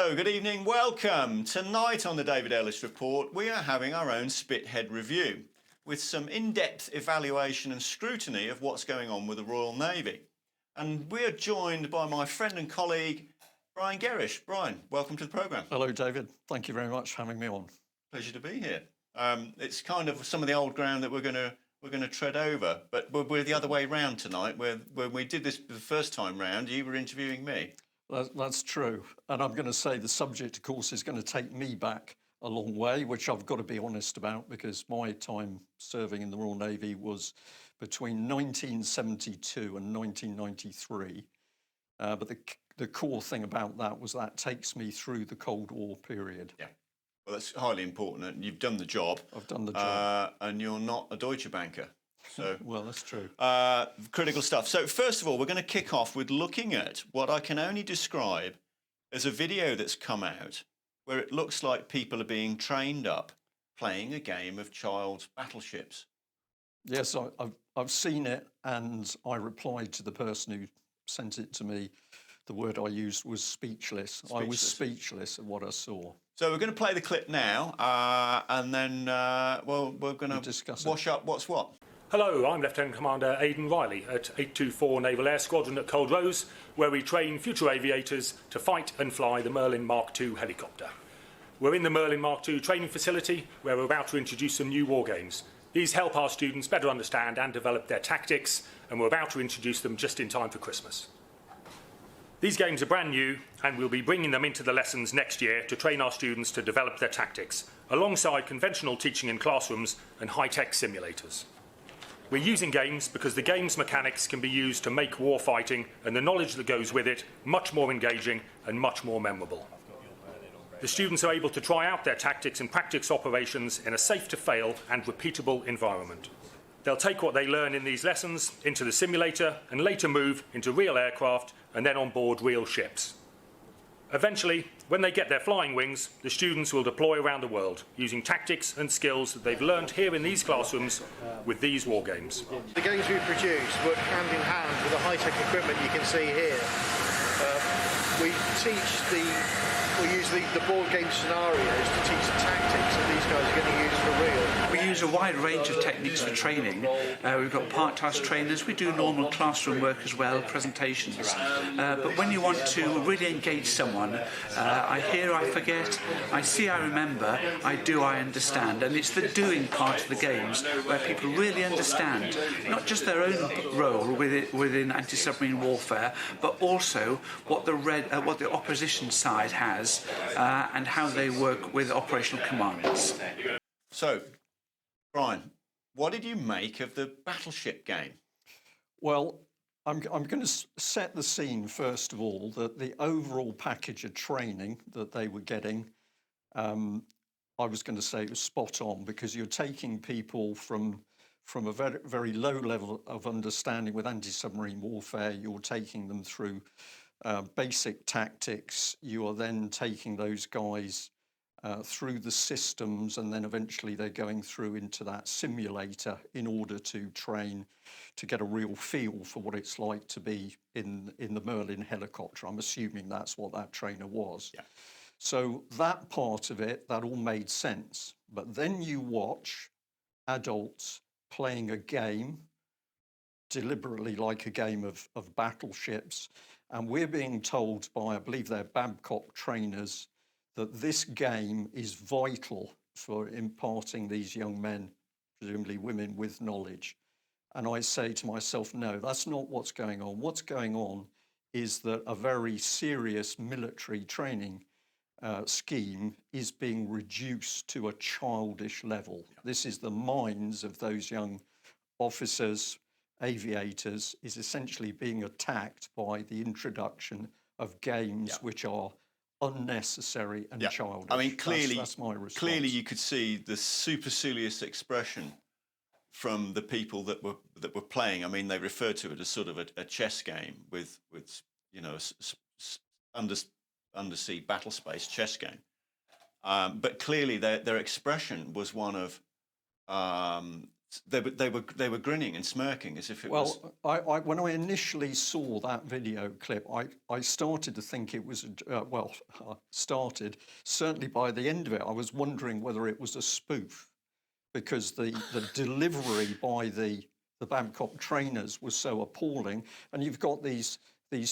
Hello, good evening, welcome. Tonight on the David Ellis Report, we are having our own Spithead review with some in-depth evaluation and scrutiny of what's going on with the Royal Navy. And we're joined by my friend and colleague, Brian Gerrish. Brian, welcome to the programme. Hello, David. Thank you very much for having me on. Pleasure to be here. It's kind of some of the old ground that we're going to tread over, but we're the other way round tonight. When we did this the first time round, you were interviewing me. That's true. And I'm going to say the subject, of course, is going to take me back a long way, which I've got to be honest about, because my time serving in the Royal Navy was between 1972 and 1993. But the core thing about that was that takes me through the Cold War period. Yeah. Well, that's highly important. And you've done the job. I've done the job. And you're not a Deutsche Banker. So, well, that's true. Critical stuff. So first of all, we're going to kick off with looking at what I can only describe as a video that's come out where it looks like people are being trained up playing a game of child battleships. Yes, I've seen it, and I replied to the person who sent it to me. The word I used was speechless. I was speechless at what I saw. So we're going to play the clip now, and then we're going to wash up what's what. Hello, I'm Lieutenant Commander Aidan Riley at 824 Naval Air Squadron at Culdrose, where we train future aviators to fight and fly the Merlin Mark II helicopter. We're in the Merlin Mark II training facility, where we're about to introduce some new war games. These help our students better understand and develop their tactics, and we're about to introduce them just in time for Christmas. These games are brand new, and we'll be bringing them into the lessons next year to train our students to develop their tactics, alongside conventional teaching in classrooms and high-tech simulators. We're using games because the game's mechanics can be used to make warfighting and the knowledge that goes with it much more engaging and much more memorable. The students are able to try out their tactics and practice operations in a safe-to-fail and repeatable environment. They'll take what they learn in these lessons into the simulator and later move into real aircraft and then on board real ships. Eventually, when they get their flying wings, the students will deploy around the world using tactics and skills that they've learned here in these classrooms with these war games. The games we produce work hand in hand with the high-tech equipment you can see here. We use the board game scenarios to teach the tactics that these guys are going to use for real. We use a wide range of techniques for training. We've got part-task trainers, we do normal classroom work as well, presentations. But when you want to really engage someone, I hear, I forget, I see, I remember, I do, I understand. And it's the doing part of the games where people really understand not just their own role within anti-submarine warfare, but also what the opposition side has and how they work with operational commands. So, Brian, what did you make of the battleship game? Well, I'm going to set the scene, first of all, that the overall package of training that they were getting, I was going to say it was spot on, because you're taking people from a very, very low level of understanding with anti-submarine warfare, you're taking them through basic tactics. You are then taking those guys through the systems, and then eventually they're going through into that simulator in order to train to get a real feel for what it's like to be in the Merlin helicopter. I'm assuming that's what that trainer was. Yeah. So that part of it, that all made sense. But then you watch adults playing a game, deliberately like a game of battleships, and we're being told by, I believe they're Babcock trainers, that this game is vital for imparting these young men, presumably women, with knowledge. And I say to myself, no, that's not what's going on. What's going on is that a very serious military training scheme is being reduced to a childish level. This is the minds of those young officers, aviators, is essentially being attacked by the introduction of games which are unnecessary and childish. I mean, clearly, that's my response. Clearly you could see the supercilious expression from the people that were playing. I mean, they referred to it as sort of a chess game with you know, undersea battle space chess game. But clearly their expression was one of they were grinning and smirking as if it was. Well, when I initially saw that video clip, I started to think it was, certainly by the end of it, I was wondering whether it was a spoof, because the delivery by the Babcock trainers was so appalling. And you've got these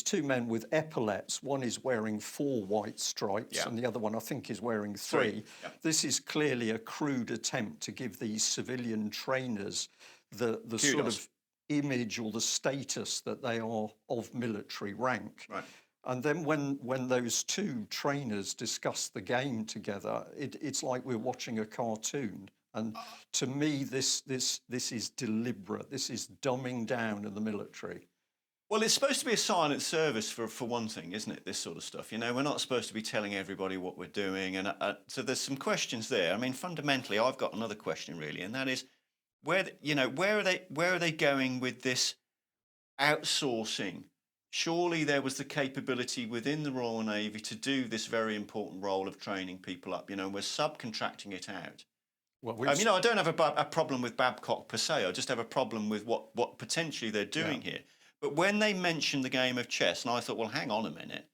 two men with epaulets. One is wearing 4 white stripes, and the other one, I think, is wearing 3. Yeah. This is clearly a crude attempt to give these civilian trainers the sort of image or the status that they are of military rank. Right. And then when those two trainers discuss the game together, it's like we're watching a cartoon. And to me, this is deliberate. This is dumbing down of the military. Well, it's supposed to be a silent service for one thing, isn't it? This sort of stuff. You know, we're not supposed to be telling everybody what we're doing, and so there's some questions there. I mean, fundamentally, I've got another question really, and that is, where are they going with this outsourcing? Surely there was the capability within the Royal Navy to do this very important role of training people up. You know, we're subcontracting it out. Well, I don't have a problem with Babcock per se. I just have a problem with what potentially they're doing here. But when they mentioned the game of chess, and I thought, well, hang on a minute.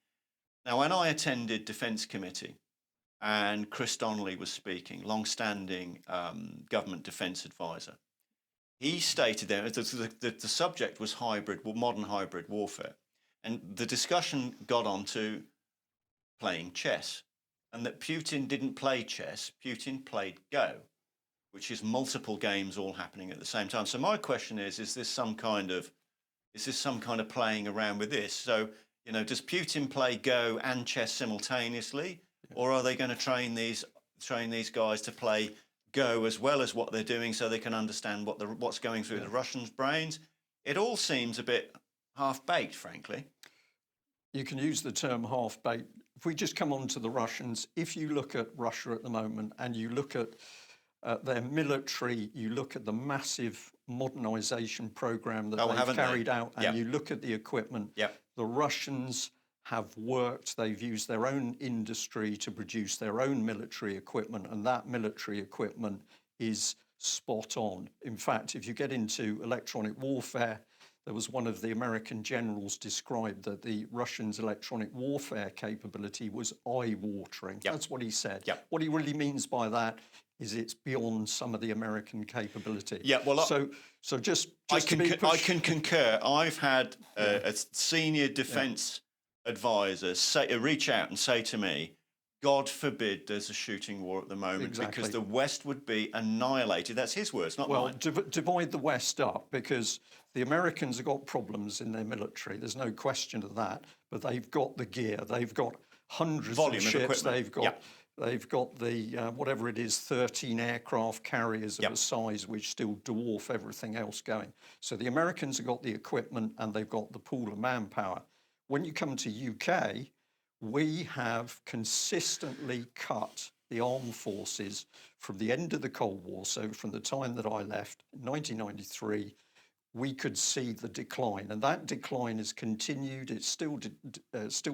Now, when I attended Defence Committee and Chris Donnelly was speaking, long-standing government defence advisor, he stated there that the subject was modern hybrid warfare. And the discussion got on to playing chess, and that Putin didn't play chess, Putin played Go, which is multiple games all happening at the same time. So my question is this some kind of playing around with this? So, you know, does Putin play Go and chess simultaneously, or are they going to train these guys to play Go as well as what they're doing, so they can understand what's going through the Russians' brains? It all seems a bit half-baked, frankly. You can use the term half-baked. If we just come on to the Russians, if you look at Russia at the moment and you look at their military, you look at the massive modernisation programme that they've carried out, and you look at the equipment, the Russians have worked, they've used their own industry to produce their own military equipment, and that military equipment is spot on. In fact, if you get into electronic warfare, there was one of the American generals described that the Russians' electronic warfare capability was eye-watering. That's what he said. What he really means by that is it's beyond some of the American capability. So just I can concur. I've had a senior defence advisor reach out and say to me, God forbid there's a shooting war at the moment, because the West would be annihilated. That's his words, not mine. Divide the West up, because the Americans have got problems in their military. There's no question of that. But they've got the gear. They've got hundreds of ships. They've got the, whatever it is, 13 aircraft carriers of a size which still dwarf everything else going. So the Americans have got the equipment and they've got the pool of manpower. When you come to UK, we have consistently cut the armed forces from the end of the Cold War. So from the time that I left in 1993, we could see the decline. And that decline has continued. It's still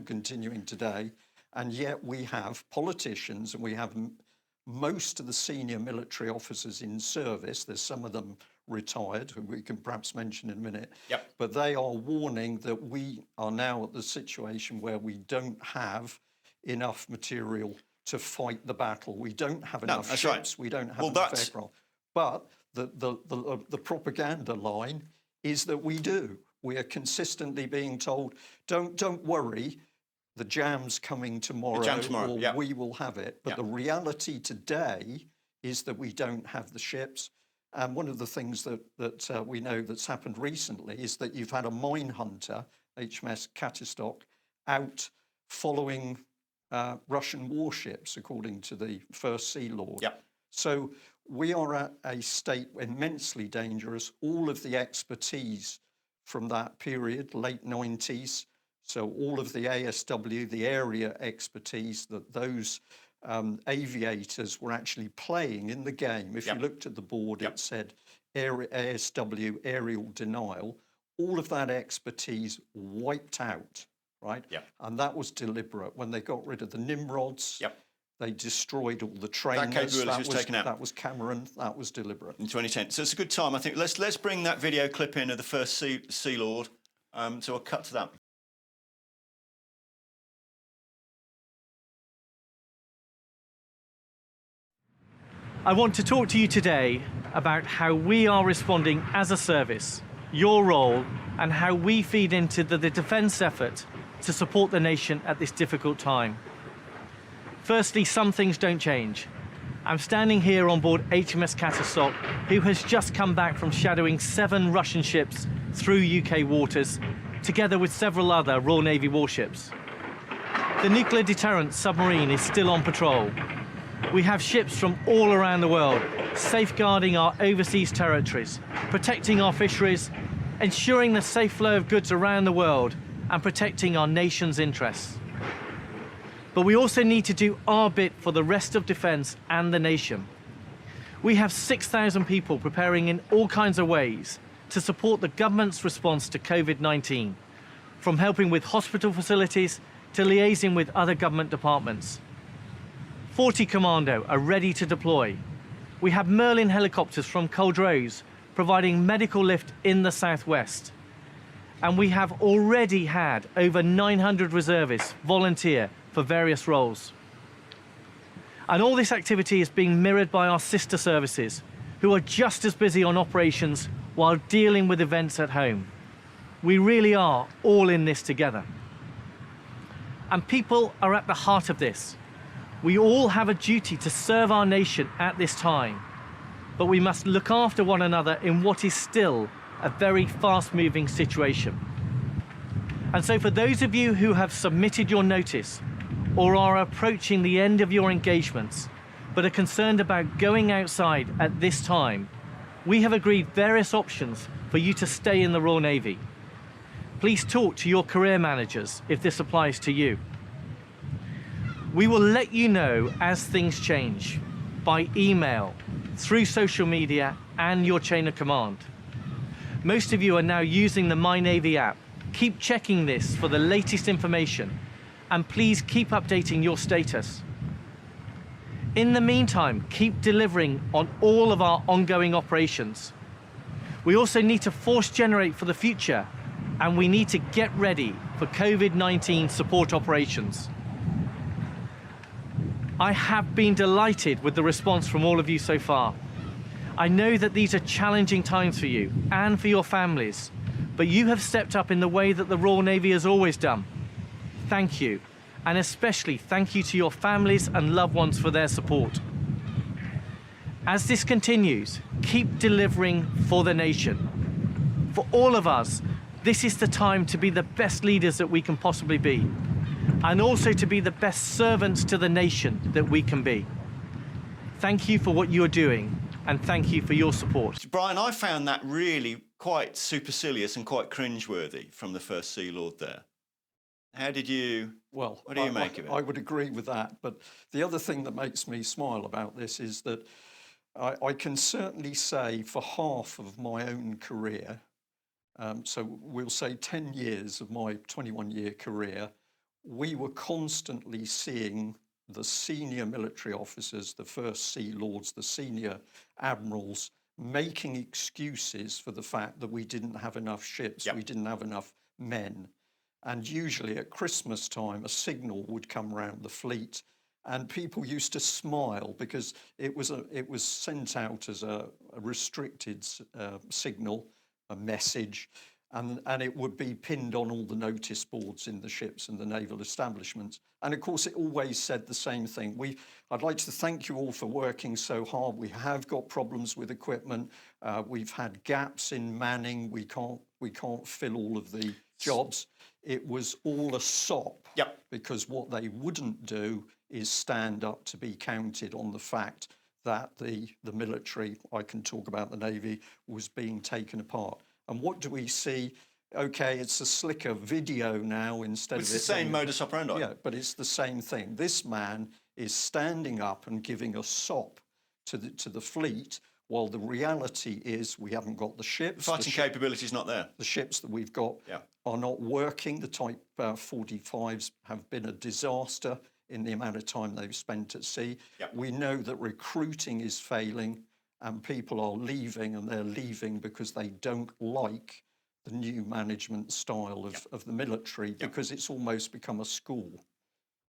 continuing today. And yet we have politicians and we have most of the senior military officers in service. There's some of them retired, who we can perhaps mention in a minute. But they are warning that we are now at the situation where we don't have enough material to fight the battle. We don't have enough ships. We don't have enough aircraft. But the propaganda line is that we do. We are consistently being told, don't worry, the jam's coming tomorrow, or we will have it. But the reality today is that we don't have the ships. And one of the things that we know that's happened recently is that you've had a mine hunter, HMS Kataistok, out following Russian warships, according to the First Sea Lord. So we are at a state immensely dangerous. All of the expertise from that period, late 90s, so all of the ASW, the area expertise that those aviators were actually playing in the game. If you looked at the board, it said ASW, aerial denial. All of that expertise wiped out, right? And that was deliberate. When they got rid of the Nimrods, They destroyed all the trainers. capability was taken out. That was Cameron. That was deliberate. In 2010. So it's a good time, I think. Let's bring that video clip in of the first Sea Lord. So I'll cut to that. I want to talk to you today about how we are responding as a service, your role, and how we feed into the defence effort to support the nation at this difficult time. Firstly, some things don't change. I'm standing here on board HMS Katasok, who has just come back from shadowing 7 Russian ships through UK waters, together with several other Royal Navy warships. The nuclear deterrent submarine is still on patrol. We have ships from all around the world, safeguarding our overseas territories, protecting our fisheries, ensuring the safe flow of goods around the world, and protecting our nation's interests. But we also need to do our bit for the rest of defence and the nation. We have 6,000 people preparing in all kinds of ways to support the government's response to COVID-19, from helping with hospital facilities to liaising with other government departments. 40 Commando are ready to deploy. We have Merlin helicopters from Culdrose providing medical lift in the southwest. And we have already had over 900 reservists volunteer for various roles. And all this activity is being mirrored by our sister services, who are just as busy on operations while dealing with events at home. We really are all in this together. And people are at the heart of this. We all have a duty to serve our nation at this time, but we must look after one another in what is still a very fast-moving situation. And so for those of you who have submitted your notice or are approaching the end of your engagements, but are concerned about going outside at this time, we have agreed various options for you to stay in the Royal Navy. Please talk to your career managers if this applies to you. We will let you know as things change, by email, through social media, and your chain of command. Most of you are now using the My Navy app. Keep checking this for the latest information, and please keep updating your status. In the meantime, keep delivering on all of our ongoing operations. We also need to force generate for the future, and we need to get ready for COVID-19 support operations. I have been delighted with the response from all of you so far. I know that these are challenging times for you and for your families, but you have stepped up in the way that the Royal Navy has always done. Thank you, and especially thank you to your families and loved ones for their support. As this continues, keep delivering for the nation. For all of us, this is the time to be the best leaders that we can possibly be, and also to be the best servants to the nation that we can be. Thank you for what you are doing, and thank you for your support. Brian, I found that really quite supercilious and quite cringeworthy from the first Sea Lord there. How did you... Well, what do you make of it? I would agree with that, but the other thing that makes me smile about this is that I can certainly say for half of my own career, so we'll say 10 years of my 21-year career, we were constantly seeing the senior military officers, the first Sea Lords, the senior admirals, making excuses for the fact that we didn't have enough ships, we didn't have enough men. And usually at Christmas time, a signal would come round the fleet, and people used to smile because it was sent out as a restricted signal, a message, and it would be pinned on all the notice boards in the ships and the naval establishments. And of course, it always said the same thing. I'd like to thank you all for working so hard. We have got problems with equipment. We've had gaps in manning. We can't fill all of the jobs. It was all a sop, because what they wouldn't do is stand up to be counted on the fact that the military, I can talk about the Navy, was being taken apart. And what do we see? Okay, it's a slicker video now instead of it's the same modus operandi. Yeah, but it's the same thing. This man is standing up and giving a sop to the fleet, while the reality is we haven't got the ships. Fighting capability is not there. The ships that we've got are not working. The Type 45s have been a disaster in the amount of time they've spent at sea. Yep. We know that recruiting is failing and people are leaving, and they're leaving because they don't like the new management style of the military, because it's almost become a school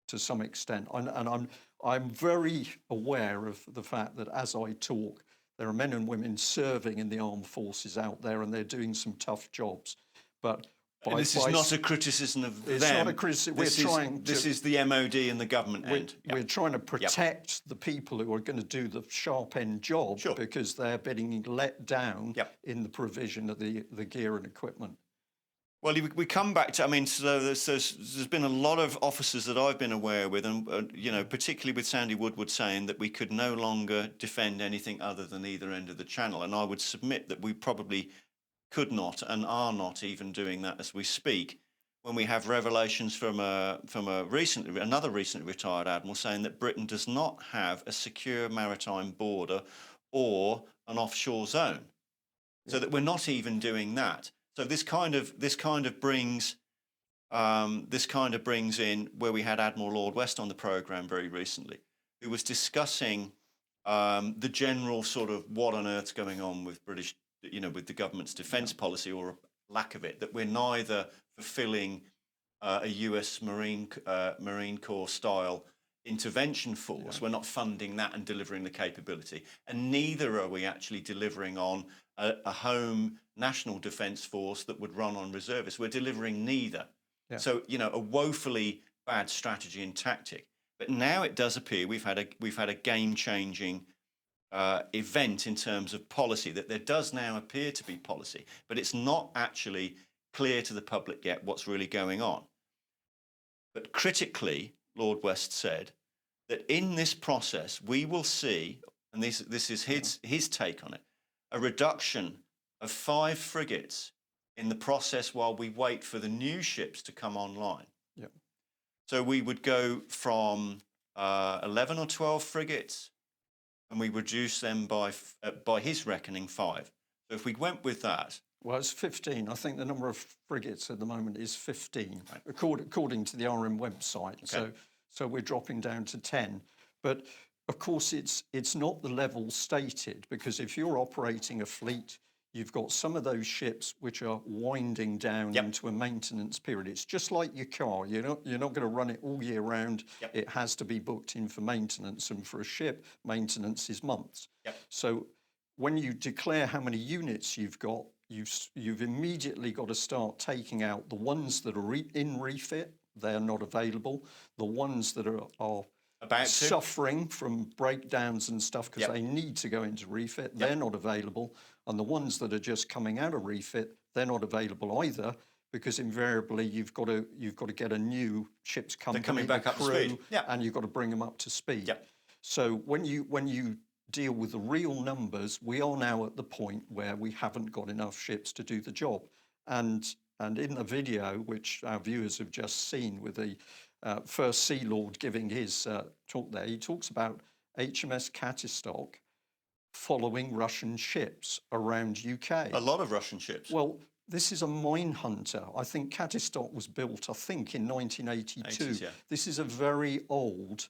to some extent. And I'm very aware of the fact that as I talk, there are men and women serving in the armed forces out there, and they're doing some tough jobs. But this is not a criticism of them. It's not a criticism. This is the MOD and the government end. We're trying to protect the people who are going to do the sharp end job, Sure. because they're being let down Yep. in the provision of the gear and equipment. Well, we come back to, I mean, so there's been a lot of officers that I've been aware with, and you know, particularly with Sandy Woodward saying that we could no longer defend anything other than either end of the channel, and I would submit that we probably could not and are not even doing that as we speak, when we have revelations from another recently retired admiral saying that Britain does not have a secure maritime border or an offshore zone, so that we're not even doing that. So this kind of brings in where we had Admiral Lord West on the programme very recently, who was discussing the general sort of what on earth's going on with British, you know, with the government's defence policy, or a lack of it, that we're neither fulfilling a US Marine Corps style intervention force. We're not funding that and delivering the capability, and neither are we actually delivering on a home national defence force that would run on reservists. We're delivering neither. Yeah. So, you know, a woefully bad strategy and tactic. But now it does appear we've had a game-changing event in terms of policy, that there does now appear to be policy, but it's not actually clear to the public yet what's really going on. But critically, Lord West said that in this process we will see, and this is his take on it, a reduction of 5 frigates in the process while we wait for the new ships to come online. Yeah. So we would go from 11 or 12 frigates, and we reduce them by his reckoning 5. So if we went with that, Well, it's 15. I think the number of frigates at the moment is 15, right, according to the RM website. Okay. So we're dropping down to 10. But of course, it's not the level stated, because if you're operating a fleet, you've got some of those ships which are winding down Yep. into a maintenance period. It's just like your car. You're not going to run it all year round. Yep. It has to be booked in for maintenance, and for a ship, maintenance is months. Yep. So when you declare how many units you've got, you've immediately got to start taking out the ones that are in refit. They're not available. The ones that are about to. suffering from breakdowns and stuff because Yep. they need to go into refit, they're not available. And the ones that are just coming out of refit, they're not available either, because invariably you've got to get a new ship's company, coming back the up to crew, speed. Yep. and you've got to bring them up to speed. Yep. So when you deal with the real numbers, we are now at the point where we haven't got enough ships to do the job. And in the video, which our viewers have just seen, with the First Sea Lord giving his talk there, he talks about HMS Katistock following Russian ships around UK. A lot of Russian ships. Well, this is a mine hunter. I think Katistock was built, in 1982. 80s, yeah. This is a very old,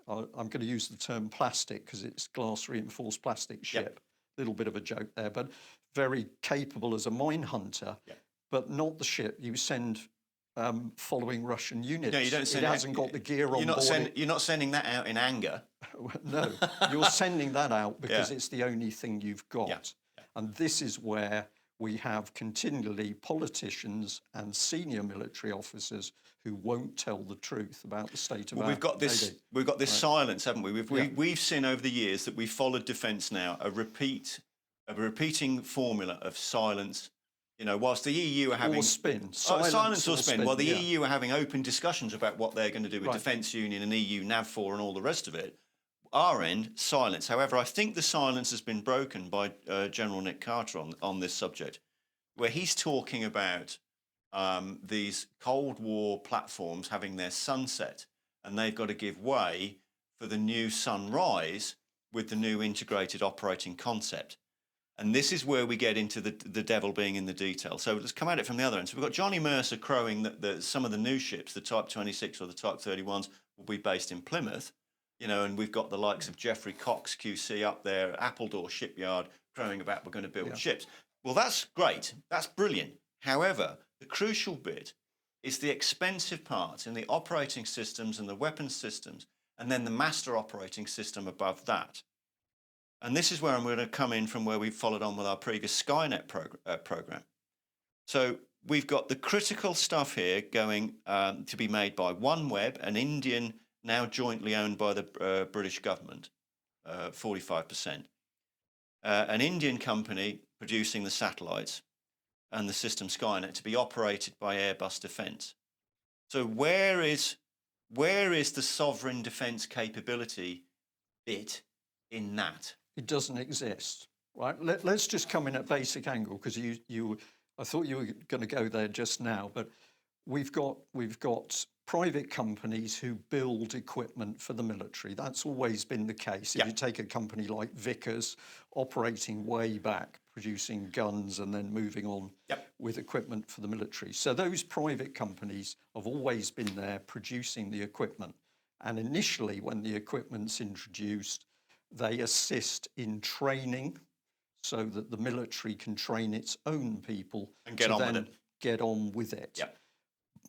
I'm going to use the term plastic because it's glass reinforced plastic ship. Little bit of a joke there, but very capable as a mine hunter, but not the ship you send following Russian units. No, you don't send it hasn't got the gear on board. You're not sending that out in anger. No, you're sending that out because it's the only thing you've got. Yeah. And this is where we have continually politicians and senior military officers who won't tell the truth about the state of our We've got this Navy. silence, haven't we? We've seen over the years that we've followed defence now a repeating formula of silence. You know, whilst the EU are having... Or spin. Silence or spin. Well, the yeah. EU are having open discussions about what they're going to do with Defence Union and EU NAVFOR and all the rest of it. Our end, silence. However, I think the silence has been broken by General Nick Carter on this subject, where he's talking about these Cold War platforms having their sunset, and they've got to give way for the new sunrise with the new integrated operating concept. And this is where we get into the devil being in the detail. So let's come at it from the other end. So we've got Johnny Mercer crowing that some of the new ships, the Type 26 or the Type 31s, will be based in Plymouth, and we've got the likes of Geoffrey Cox QC up there at Appledore Shipyard crowing about we're going to build ships. Well, that's great. That's brilliant. However, the crucial bit is the expensive part in the operating systems and the weapons systems, and then the master operating system above that. And this is where I'm going to come in from where we followed on with our previous Skynet program. So we've got the critical stuff here going to be made by OneWeb, an Indian, now jointly owned by the British government, 45%. An Indian company producing the satellites and the system Skynet to be operated by Airbus Defence. So where is the sovereign defence capability bit in that? It doesn't exist, right? Let's just come in at basic angle, because I thought you were going to go there just now, but we've got private companies who build equipment for the military. That's always been the case. If you take a company like Vickers, operating way back, producing guns and then moving on with equipment for the military. So those private companies have always been there producing the equipment. And initially, when the equipment's introduced, they assist in training so that the military can train its own people and get on with it. Yep.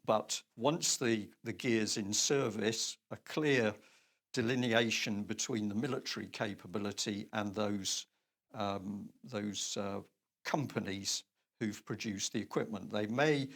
But once the gear's in service, a clear delineation between the military capability and those companies who've produced the equipment. They may,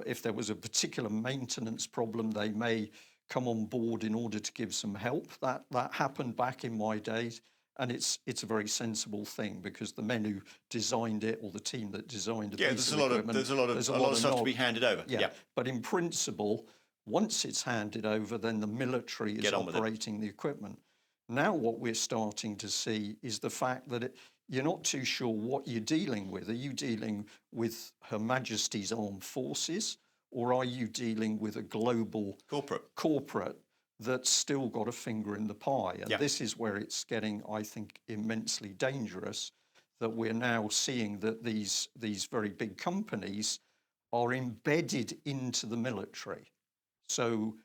if there was a particular maintenance problem, they may come on board in order to give some help. That happened back in my days, and it's a very sensible thing, because the men who designed it, or the team that designed it, there's a lot of stuff to be handed over. Yeah, but in principle, once it's handed over, then the military is operating the equipment. Now what we're starting to see is the fact that you're not too sure what you're dealing with. Are you dealing with Her Majesty's Armed Forces, or are you dealing with a global corporate that's still got a finger in the pie? And this is where it's getting, I think, immensely dangerous, that we're now seeing that these very big companies are embedded into the military. So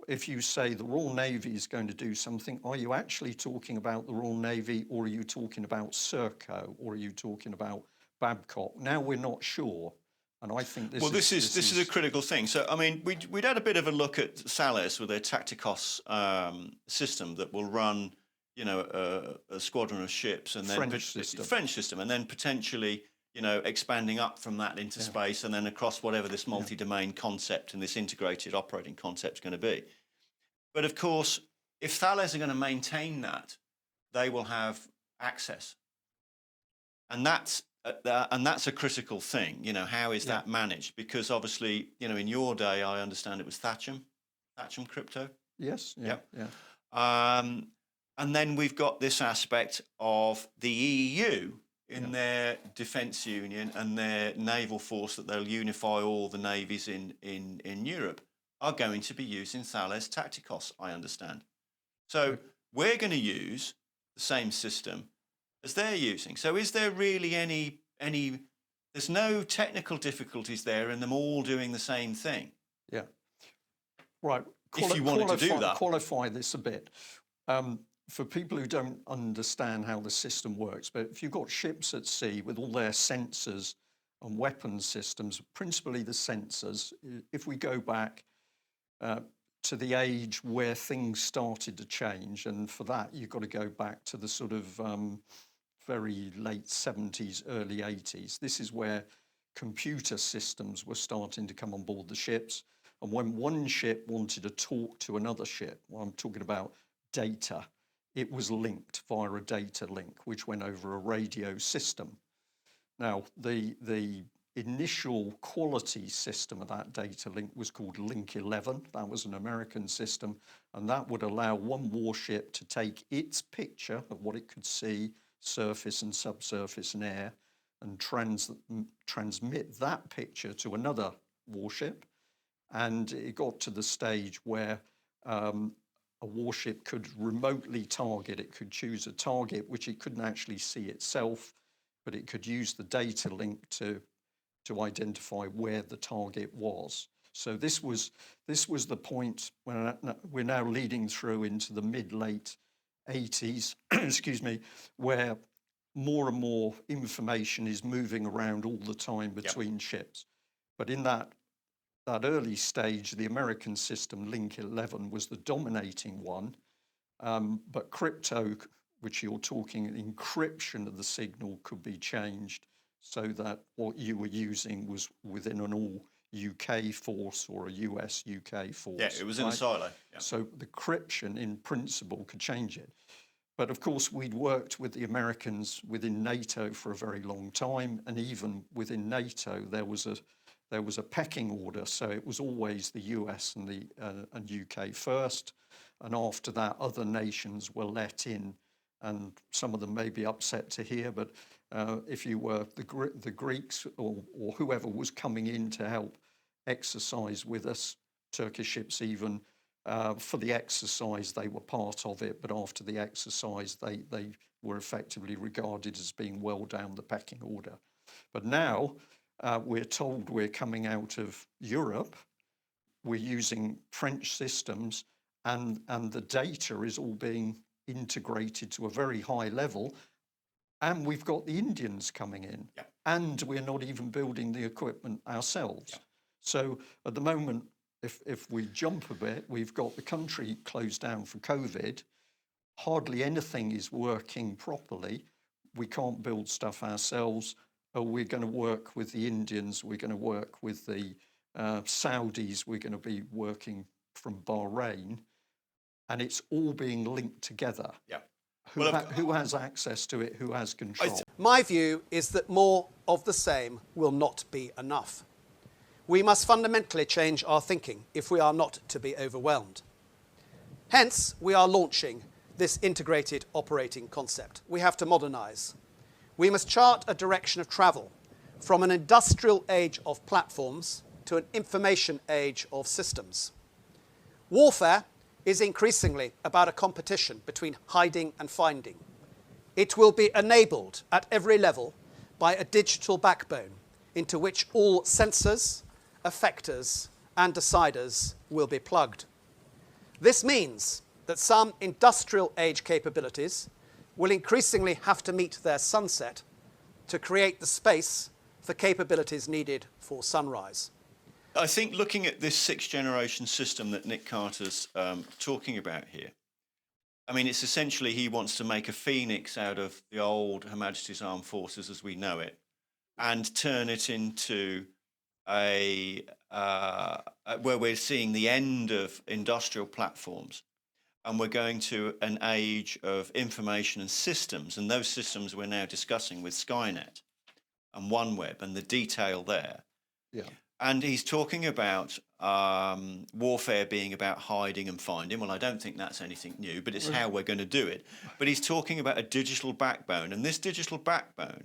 if you say the Royal Navy is going to do something, are you actually talking about the Royal Navy, or are you talking about Serco, or are you talking about Babcock? Now we're not sure. And I think this is a critical thing. So, I mean, we'd had a bit of a look at Thales with their Tacticos system that will run, a squadron of ships, and then French system, and then potentially, expanding up from that into space, and then across whatever this multi-domain concept and this integrated operating concept is going to be. But of course, if Thales are going to maintain that, they will have access, and that's a critical thing. How is that managed? Because obviously, in your day, I understand it was Thatcham Crypto. Yes. Yeah. And then we've got this aspect of the EU in their defence union and their naval force, that they'll unify all the navies in Europe, are going to be using Thales Tacticos, I understand. So we're going to use the same system as they're using. So is there really any there's no technical difficulties there in them all doing the same thing? Yeah. Right. If you wanted to do that. Qualify this a bit. For people who don't understand how the system works, but if you've got ships at sea with all their sensors and weapon systems, principally the sensors, if we go back to the age where things started to change, and for that you've got to go back to the sort of very late 70s, early 80s. This is where computer systems were starting to come on board the ships. And when one ship wanted to talk to another ship, well, I'm talking about data, it was linked via a data link, which went over a radio system. Now, the initial quality system of that data link was called Link 11. That was an American system, and that would allow one warship to take its picture of what it could see, surface and subsurface and air, and transmit that picture to another warship. And it got to the stage where a warship could remotely target. It could choose a target which it couldn't actually see itself, but it could use the data link to identify where the target was. So this was the point when we're now leading through into the late 80s, excuse me, where more and more information is moving around all the time between ships. But in that early stage, the American system, Link 11, was the dominating one. But crypto, which you're talking, encryption of the signal could be changed so that what you were using was within an all UK force or a US UK force. Yeah, it was in a silo. Yeah. So the encryption in principle could change it. But of course, we'd worked with the Americans within NATO for a very long time, and even within NATO, there was a pecking order. So it was always the US and the UK first, and after that, other nations were let in, and some of them may be upset to hear, but if you were the Greeks or whoever was coming in to help exercise with us, Turkish ships even, for the exercise they were part of it, but after the exercise they were effectively regarded as being well down the pecking order. But now we're told we're coming out of Europe, we're using French systems, and the data is all being integrated to a very high level. And we've got the Indians coming in, and we're not even building the equipment ourselves. So at the moment, if we jump a bit, we've got the country closed down for COVID. Hardly anything is working properly. We can't build stuff ourselves. We're going to work with the Indians. We're going to work with the Saudis. We're going to be working from Bahrain. And it's all being linked together. Yeah. Who has access to it? Who has control? My view is that more of the same will not be enough. We must fundamentally change our thinking if we are not to be overwhelmed. Hence, we are launching this integrated operating concept. We have to modernise. We must chart a direction of travel from an industrial age of platforms to an information age of systems. Warfare is increasingly about a competition between hiding and finding. It will be enabled at every level by a digital backbone into which all sensors, effectors, and deciders will be plugged. This means that some industrial age capabilities will increasingly have to meet their sunset to create the space for capabilities needed for sunrise. I think looking at this sixth-generation system that Nick Carter's talking about here, I mean, it's essentially he wants to make a phoenix out of the old Her Majesty's Armed Forces as we know it and turn it into where we're seeing the end of industrial platforms and we're going to an age of information and systems, and those systems we're now discussing with Skynet and OneWeb and the detail there. Yeah. And he's talking about warfare being about hiding and finding. Well, I don't think that's anything new, but it's how we're going to do it. But he's talking about a digital backbone, and this digital backbone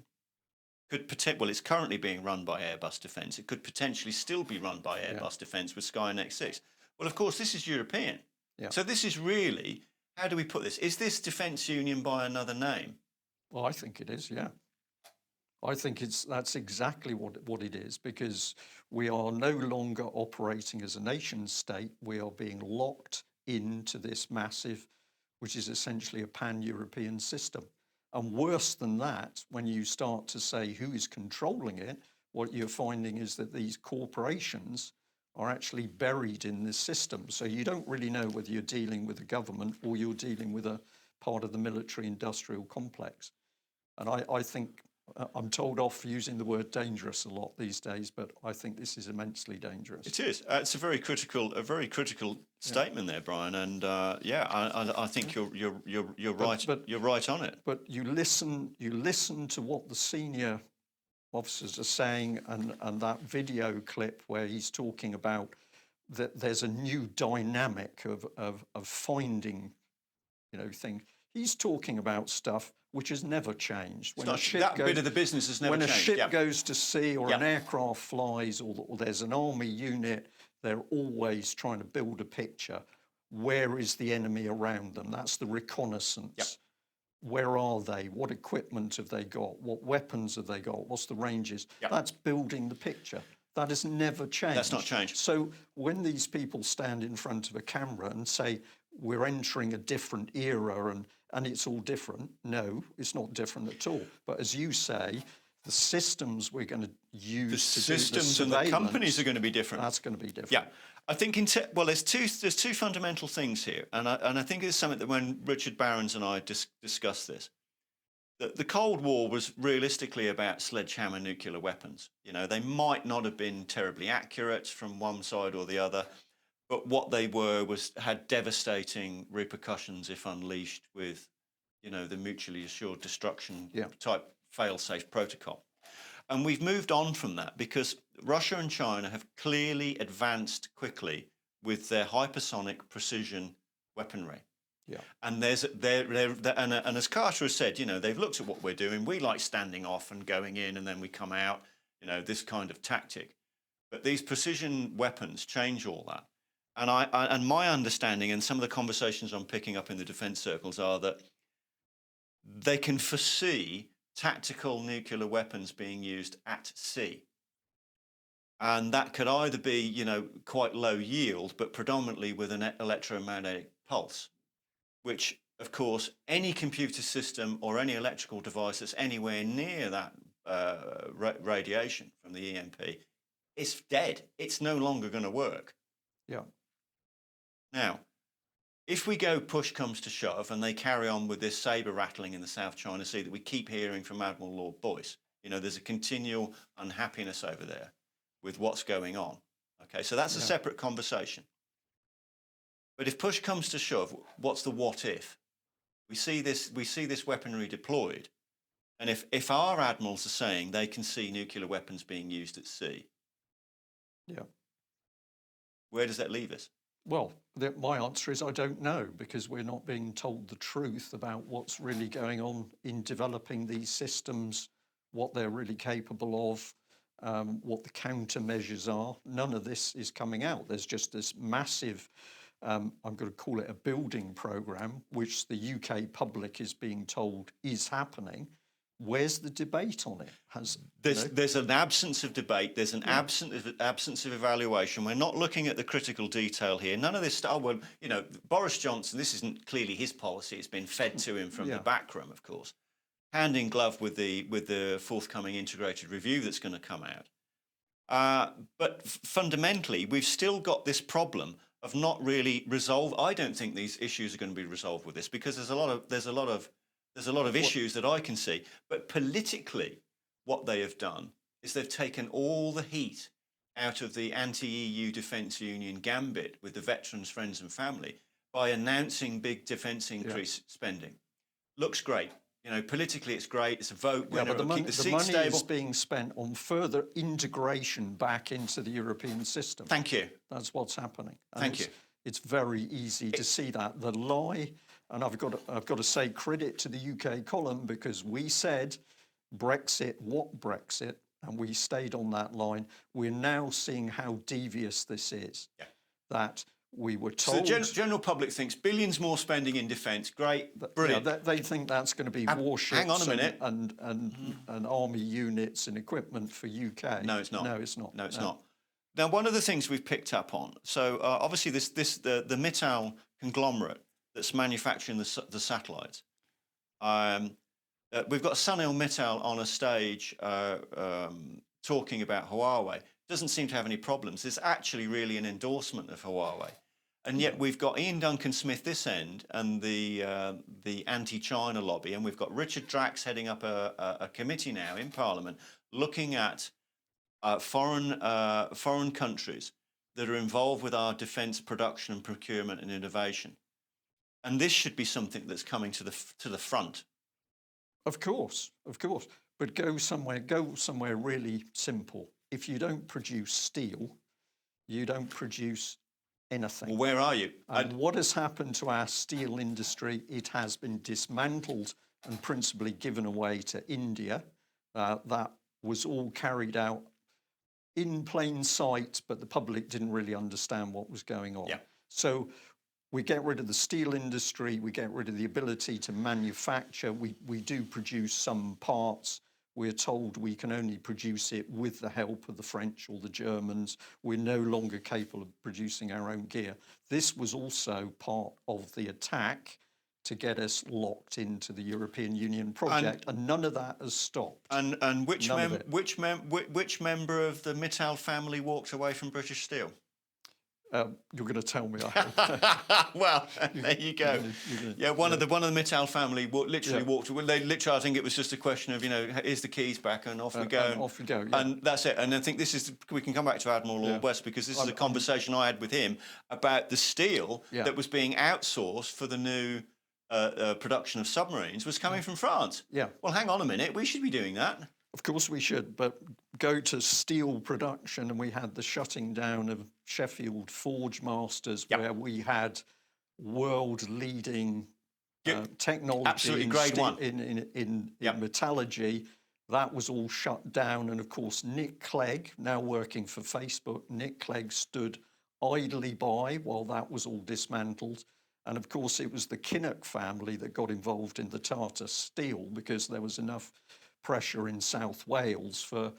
could well, it's currently being run by Airbus Defence. It could potentially still be run by Airbus Defence with Skynet 6. Well, of course, this is European. Yeah. So this is really, how do we put this? Is this Defence Union by another name? Well, I think it is, yeah. I think that's exactly what it is, because we are no longer operating as a nation state. We are being locked into this massive, which is essentially a pan-European system. And worse than that, when you start to say who is controlling it, what you're finding is that these corporations are actually buried in this system. So you don't really know whether you're dealing with a government or you're dealing with a part of the military-industrial complex. And I think I'm told off for using the word dangerous a lot these days, but I think this is immensely dangerous. It is. It's a very critical statement there, Brian. And I think you're right. But you're right on it. But you listen to what the senior officers are saying, and that video clip where he's talking about that there's a new dynamic of finding, thing. He's talking about stuff which has never changed. When bit of the business has never changed. When a ship goes to sea or an aircraft flies or there's an army unit, they're always trying to build a picture. Where is the enemy around them? That's the reconnaissance. Yep. Where are they? What equipment have they got? What weapons have they got? What's the ranges? Yep. That's building the picture. That has never changed. That's not changed. So when these people stand in front of a camera and say, we're entering a different era and it's all different, no, it's not different at all. But as you say, the systems we're going to use The to systems do the and the companies are going to be different. That's going to be different. Yeah. I think, there's two fundamental things here. And I think it's something that when Richard Barons and I discussed this, the Cold War was realistically about sledgehammer nuclear weapons. You know, they might not have been terribly accurate from one side or the other, but what they had devastating repercussions if unleashed with, you know, the mutually assured destruction type fail-safe protocol. And we've moved on from that because Russia and China have clearly advanced quickly with their hypersonic precision weaponry. Yeah. And and as Carter has said, you know, they've looked at what we're doing. We like standing off and going in and then we come out, you know, this kind of tactic. But these precision weapons change all that. And my understanding and some of the conversations I'm picking up in the defence circles are that they can foresee tactical nuclear weapons being used at sea. And that could either be, you know, quite low yield, but predominantly with an electromagnetic pulse, which, of course, any computer system or any electrical device that's anywhere near that radiation from the EMP is dead. It's no longer going to work. Yeah. Now, if we go push comes to shove and they carry on with this sabre rattling in the South China Sea that we keep hearing from Admiral Lord Boyce, you know, there's a continual unhappiness over there with what's going on. Okay, so that's a separate conversation. But if push comes to shove, what's the what if? We see this weaponry deployed, and if our admirals are saying they can see nuclear weapons being used at sea, where does that leave us? Well, my answer is I don't know, because we're not being told the truth about what's really going on in developing these systems, what they're really capable of, what the countermeasures are. None of this is coming out. There's just this massive, I'm going to call it a building programme, which the UK public is being told is happening. Where's the debate on it? There's an absence of debate. There's an absence of evaluation. We're not looking at the critical detail here. None of this stuff. Well, you know, Boris Johnson. This isn't clearly his policy. It's been fed to him from the back room, of course, hand in glove with the forthcoming integrated review that's going to come out. But fundamentally, we've still got this problem of not really resolved. I don't think these issues are going to be resolved with this, because there's a lot of issues that I can see. But politically, what they have done is they've taken all the heat out of the anti-EU defence union gambit with the veterans, friends and family by announcing big defence increase spending. Looks great. You know, politically it's great. It's a vote winner. But the money stable. is being spent on further integration back into the European system. Thank you. That's what's happening. And Thank you. It's very easy to see that. The lie, and I've got to say credit to the UK column, because we said Brexit, what Brexit, and we stayed on that line. We're now seeing how devious this is. Yeah. That we were told. So the general public thinks billions more spending in defence, great, brilliant. Yeah, they think that's going to be warships. Hang on a minute. And army units and equipment for UK. No, it's not. No, it's not. No, it's not. Now, one of the things we've picked up on, so obviously the Mittal conglomerate that's manufacturing the satellites. We've got Sunil Mittal on a stage talking about Huawei. Doesn't seem to have any problems. It's actually really an endorsement of Huawei. And yet we've got Ian Duncan-Smith this end and the anti-China lobby, and we've got Richard Drax heading up a committee now in Parliament looking at foreign countries that are involved with our defence production and procurement and innovation. And this should be something that's coming to the front. Of course. But go somewhere really simple. If you don't produce steel, you don't produce anything. Well, where are you? And what has happened to our steel industry? It has been dismantled and principally given away to India. That was all carried out in plain sight, but the public didn't really understand what was going on. Yeah. So we get rid of the steel industry, we get rid of the ability to manufacture. We do produce some parts, we're told we can only produce it with the help of the French or the Germans. We're no longer capable of producing our own gear. This was also part of the attack to get us locked into the European Union project, and none of that has stopped. And which member of the Mittal family walked away from British Steel? You're going to tell me. I hope. Well, there you go. One of the Mittal family walked away. They literally, I think it was just a question of, here's the keys back and off we go. And off we go. Yeah. And that's it. And I think we can come back to Admiral Lord West, because this is a conversation I had with him about the steel that was being outsourced for the new production of submarines was coming from France. Yeah. Well, hang on a minute. We should be doing that. Of course we should, but go to steel production, and we had the shutting down of Sheffield Forge Masters, where we had world-leading technology absolutely grade one in metallurgy. That was all shut down, and of course Nick Clegg, now working for Facebook, Nick Clegg stood idly by while that was all dismantled. And of course it was the Kinnock family that got involved in the Tata Steel, because there was enough pressure in South Wales for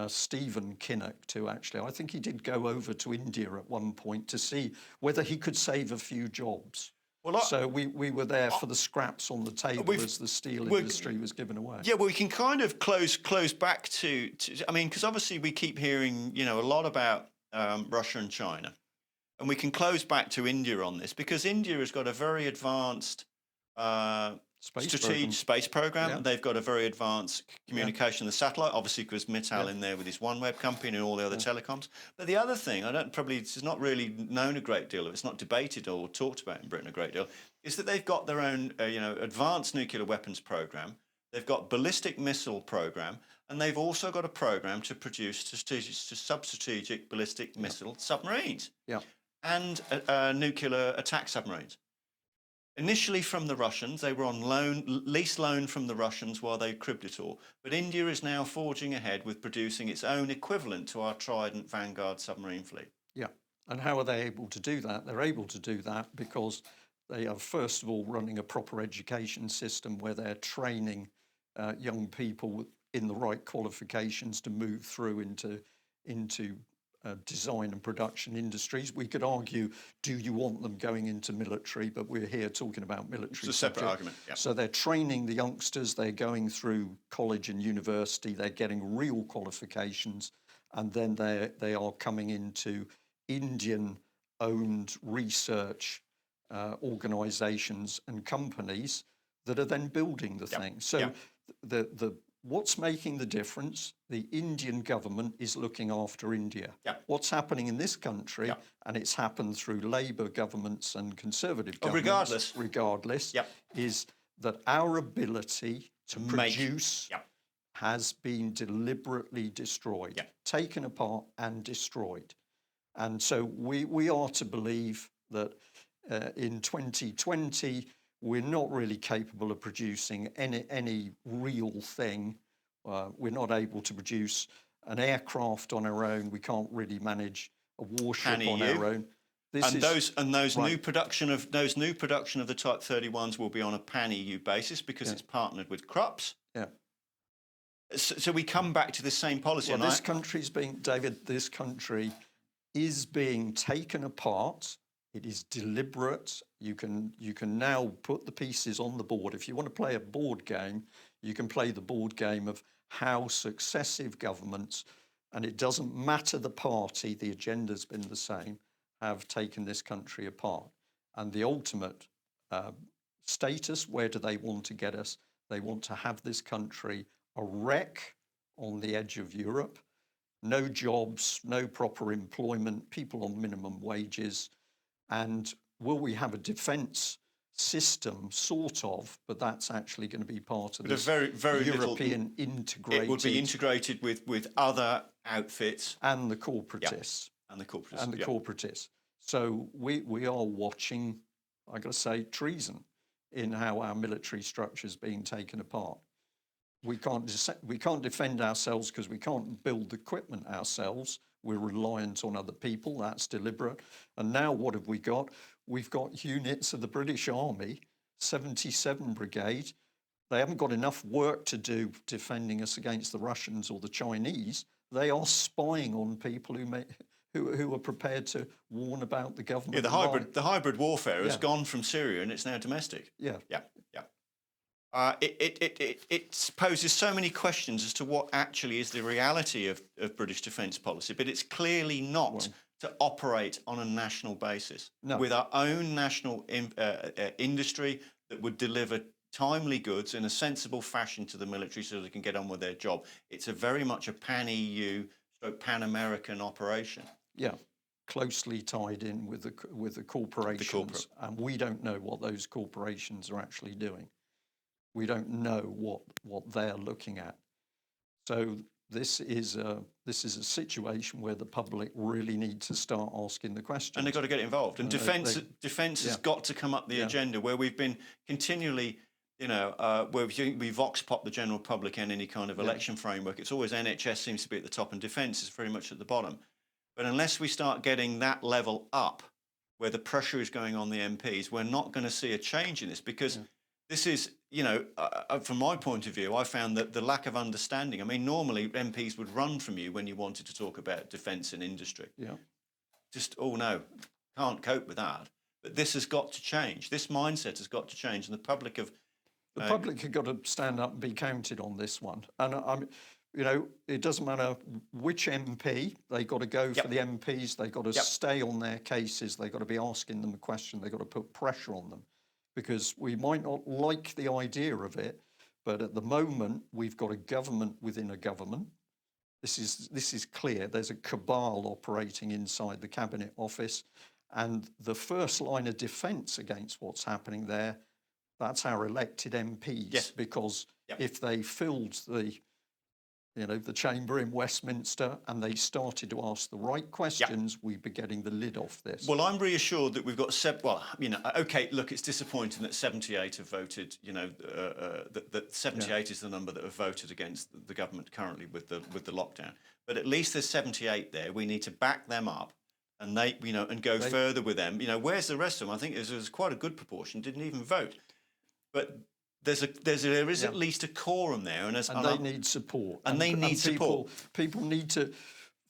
Stephen Kinnock to actually, I think he did go over to India at one point to see whether he could save a few jobs. Well, so we were there for the scraps on the table as the steel industry was given away. Yeah, well, we can kind of close back to I mean, because obviously we keep hearing, a lot about Russia and China. And we can close back to India on this, because India has got a very advanced strategic space program. Yeah. They've got a very advanced communication, the satellite, obviously, because Mittal in there with his OneWeb company and all the other telecoms. But the other thing, it's not really known a great deal of, it's not debated or talked about in Britain a great deal, is that they've got their own, advanced nuclear weapons program. They've got ballistic missile program, and they've also got a program to produce sub-strategic ballistic missile submarines. Yeah. And nuclear attack submarines. Initially from the Russians, they were on lease loan from the Russians while they cribbed it all. But India is now forging ahead with producing its own equivalent to our Trident Vanguard submarine fleet. Yeah. And how are they able to do that? They're able to do that because they are, first of all, running a proper education system where they're training young people in the right qualifications to move through into design and production industries. We could argue, do you want them going into military? But we're here talking about military. It's a separate argument. Yeah. So they're training the youngsters, they're going through college and university, they're getting real qualifications, and then they are coming into Indian-owned research organisations and companies that are then building the thing. So what's making the difference? The Indian government is looking after India. Yep. What's happening in this country, and it's happened through Labour governments and Conservative governments, regardless, is that our ability to produce has been deliberately destroyed, taken apart and destroyed. And so we are to believe that in 2020, we're not really capable of producing any real thing. We're not able to produce an aircraft on our own. We can't really manage a warship on our own. Those new production of the Type 31s will be on a pan-EU basis because it's partnered with Krups. Yeah. So we come back to the same policy. Well, this country's being, David, this country is being taken apart. It is deliberate. You can now put the pieces on the board. If you want to play a board game, you can play the board game of how successive governments, and it doesn't matter the party, the agenda's been the same, have taken this country apart. And the ultimate status, where do they want to get us? They want to have this country a wreck on the edge of Europe, no jobs, no proper employment, people on minimum wages. And will we have a defence system, sort of, but that's actually going to be part of this very European integrated... It would be integrated with other outfits. And the corporatists. Yeah. And the corporatists. And the corporatists. So we are watching, I've got to say, treason in how our military structure is being taken apart. We can't defend ourselves because we can't build the equipment ourselves. We're reliant on other people. That's deliberate. And now what have we got? We've got units of the British Army, 77 Brigade, they haven't got enough work to do defending us against the Russians or the Chinese. They are spying on people who are prepared to warn about the government. Yeah, the hybrid warfare has gone from Syria and it's now domestic. Yeah. It poses so many questions as to what actually is the reality of British defence policy, but it's clearly not to operate on a national basis with our own national industry that would deliver timely goods in a sensible fashion to the military so they can get on with their job. It's a very much a pan-EU, pan-American operation. Yeah, closely tied in with the corporations, and we don't know what those corporations are actually doing. We don't know what they're looking at. So this is a situation where the public really need to start asking the questions. And they've got to get involved. And defence has got to come up the agenda, where we've been continually, where we vox pop the general public in any kind of election framework. It's always NHS seems to be at the top and defence is very much at the bottom. But unless we start getting that level up, where the pressure is going on the MPs, we're not going to see a change in this, because this is, from my point of view, I found that the lack of understanding. I mean, normally MPs would run from you when you wanted to talk about defence and industry. Yeah. Just, oh no, can't cope with that. But this has got to change. This mindset has got to change, and the public have... The public have got to stand up and be counted on this one. And it doesn't matter which MP, they've got to go for the MPs, they've got to stay on their cases, they've got to be asking them a question, they've got to put pressure on them. Because we might not like the idea of it, but at the moment we've got a government within a government. This is clear. There's a cabal operating inside the Cabinet Office, and the first line of defence against what's happening there, that's our elected MPs. Yes. Because if they filled the chamber in Westminster and they started to ask the right questions, we'd be getting the lid off this. Well, I'm reassured that we've got... OK, look, it's disappointing that 78 have voted, that 78 is the number that have voted against the government currently with the lockdown. But at least there's 78 there. We need to back them up and and go further with them. Where's the rest of them? I think there's quite a good proportion didn't even vote. But there is at least a quorum there, and they need support. And they need support. People need to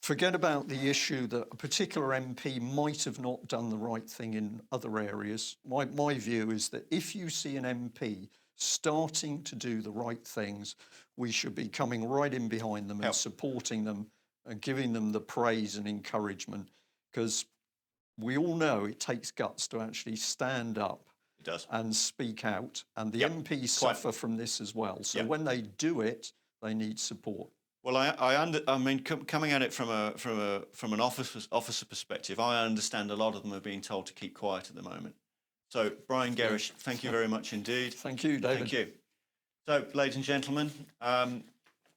forget about the issue that a particular MP might have not done the right thing in other areas. My view is that if you see an MP starting to do the right things, we should be coming right in behind them and supporting them and giving them the praise and encouragement, because we all know it takes guts to actually stand up and speak out, and the MPs suffer from this as well. So when they do it, they need support. Well, coming at it from an officer perspective, I understand a lot of them are being told to keep quiet at the moment. So, Brian Gerrish, thank you very much indeed. Thank you, David. Thank you. So, ladies and gentlemen, I'm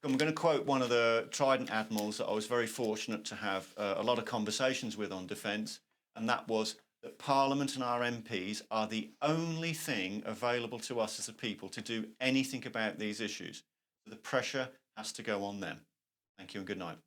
going to quote one of the Trident admirals that I was very fortunate to have a lot of conversations with on defence, and that was that Parliament and our MPs are the only thing available to us as a people to do anything about these issues. So the pressure has to go on them. Thank you and good night.